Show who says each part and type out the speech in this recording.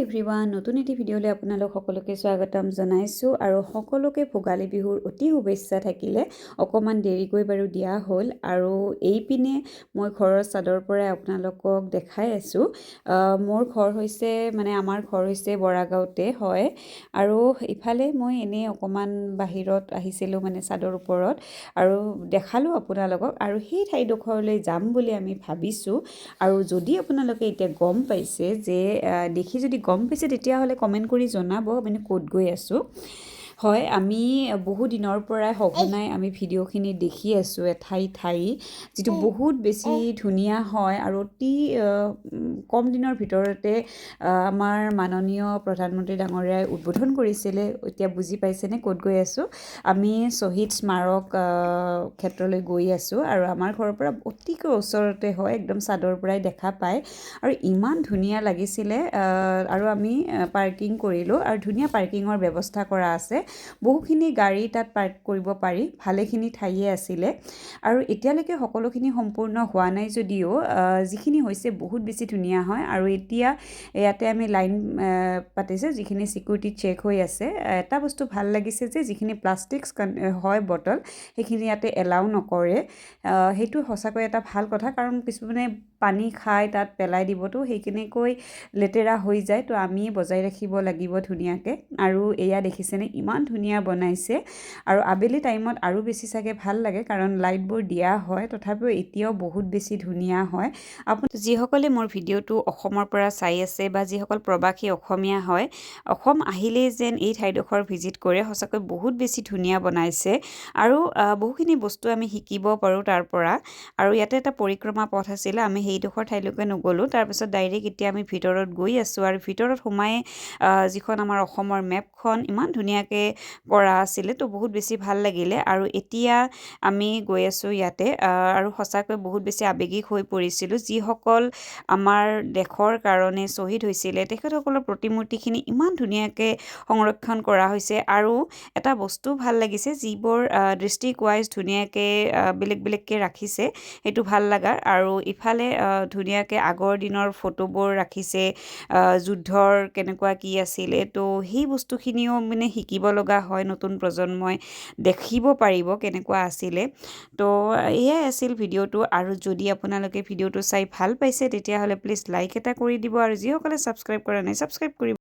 Speaker 1: Everyone নতুন এটি ভিডিঅ'লৈ আপোনালোক সকলোকে স্বাগতম জনাইছোঁ আৰু সকলোকে ভোগালী বিহুৰ অতি শুভেচ্ছা থাকিলে অকণমান দেৰিকৈ বাৰু দিয়া হ'ল আৰু এইপিনে মই ঘৰৰ চাদৰ পৰাই আপোনালোকক দেখাই আছোঁ। মোৰ ঘৰ হৈছে আমাৰ ঘৰ হৈছে বৰাগাঁৱতে হয় আৰু ইফালে মই এনেই অকণমান বাহিৰত আহিছিলোঁ চাদৰ ওপৰত আৰু দেখালোঁ আপোনালোকক আৰু সেই ঠাইডোখৰলৈ যাম বুলি আমি ভাবিছোঁ। আৰু যদি আপোনালোকে এতিয়া গম পাইছে যে দেখি যদি গম পাইছে তেতিয়াহ'লে কমেণ্ট কৰি জনাব ক'ত গৈ আছোঁ। হয়, আমি বহু দিনৰ পৰাই সঘনাই আমি ভিডিঅ'খিনি দেখি আছোঁ ঠাই যিটো বহুত বেছি ধুনীয়া হয় আৰু অতি কম দিনৰ ভিতৰতে আমাৰ মাননীয় প্ৰধানমন্ত্ৰী ডাঙৰীয়াই উদ্বোধন কৰিছিলে। এতিয়া বুজি পাইছেনে ক'ত গৈ আছোঁ? আমি শ্বহীদ স্মাৰক ক্ষেত্ৰলৈ গৈ আছোঁ আৰু আমাৰ ঘৰৰ পৰা অতিকৈ ওচৰতে হয়, একদম চাদৰ পৰাই দেখা পায় আৰু ইমান ধুনীয়া লাগিছিলে। আৰু আমি পাৰ্কিং কৰিলোঁ আৰু ধুনীয়া পাৰ্কিঙৰ ব্যৱস্থা কৰা আছে। বহুখিনি গাড়ী তাত পাৰ্ক কৰিব পাৰি, ভালেখিনি ঠাইয়ে আছিলে আৰু এতিয়ালৈকে সকলোখিনি সম্পূৰ্ণ হোৱা নাই যদিও যিখিনি হৈছে বহুত বেছি ধুনীয়া হয়। আৰু এতিয়া ইয়াতে আমি লাইন পাতিছে, যিখিনি ছিকিউৰিটি চেক হৈ আছে। এটা বস্তু ভাল লাগিছে যে যিখিনি প্লাষ্টিক হয় বটল, সেইখিনি ইয়াতে এলাউ নকৰে। সেইটো সঁচাকৈ এটা ভাল কথা, কাৰণ কিছুমানে পানী খাই তাত পেলাই দিবতো, সেইখিনিকৈ লেতেৰা হৈ যায়, তো আমি বজাই ৰাখিব লাগিব ধুনীয়াকৈ। আৰু এয়া দেখিছেনে ইমান ধুনীয়া বনাইছে আৰু আবেলি টাইমত আৰু বেছি চাগে ভাল লাগে, কাৰণ লাইটবোৰ দিয়া হয়, তথাপিও এতিয়াও বহুত বেছি ধুনীয়া হয়। আপুনি যিসকলে মোৰ ভিডিঅ'টো অসমৰ পৰা চাই আছে বা যিসকল প্ৰবাসী অসমীয়া হয়, অসম আহিলেই যেন এই ঠাইডোখৰ ভিজিট কৰে। সঁচাকৈ বহুত বেছি ধুনীয়া বনাইছে আৰু বহুখিনি বস্তু আমি শিকিব পাৰোঁ তাৰ পৰা। আৰু ইয়াতে এটা পৰিক্ৰমা পথ আছিলে, আমি সেইডোখৰ ঠাইলৈকে নগ'লোঁ। তাৰপিছত ডাইৰেক্ট এতিয়া আমি ভিতৰত গৈ আছোঁ আৰু ভিতৰত সোমাই যিখন আমাৰ অসমৰ মেপখন ইমান ধুনীয়াকৈ কৰা আছিলে, তো বহুত বেছি ভাল লাগিলে। আৰু এতিয়া আমি গৈ আছোঁ ইয়াতে আৰু সঁচাকৈ বহুত বেছি আৱেগিক হৈ পৰিছিলোঁ। যিসকল আমাৰ দেশৰ কাৰণে শ্বহীদ হৈছিলে, তেখেতসকলৰ প্ৰতিমূৰ্তিখিনি ইমান ধুনীয়াকৈ সংৰক্ষণ কৰা হৈছে। আৰু এটা বস্তু ভাল লাগিছে, যিবোৰ ডিষ্ট্ৰিক্ট ৱাইজ ধুনীয়াকৈ বেলেগ বেলেগকৈ ৰাখিছে, সেইটো ভাল লগা। আৰু ইফালে ধুনীয়াকৈ আগৰ দিনৰ ফটোবোৰ ৰাখিছে, যুদ্ধৰ কেনেকুৱা কি আছিলে, তো সেই বস্তুখিনিও শিকিব লগা হয়। নতুন প্ৰজন্মই দেখিব পাৰিব কেনেকুৱা আছিলে। তো এয়াই আছিল ভিডিঅ'টো। আৰু যদি আপোনালোকে ভিডিঅ'টো চাই ভাল পাইছে তেতিয়াহ'লে প্লিজ লাইক এটা কৰি দিব আৰু যিসকলে ছাবস্ক্ৰাইব কৰা নাই ছাবস্ক্ৰাইব কৰিব।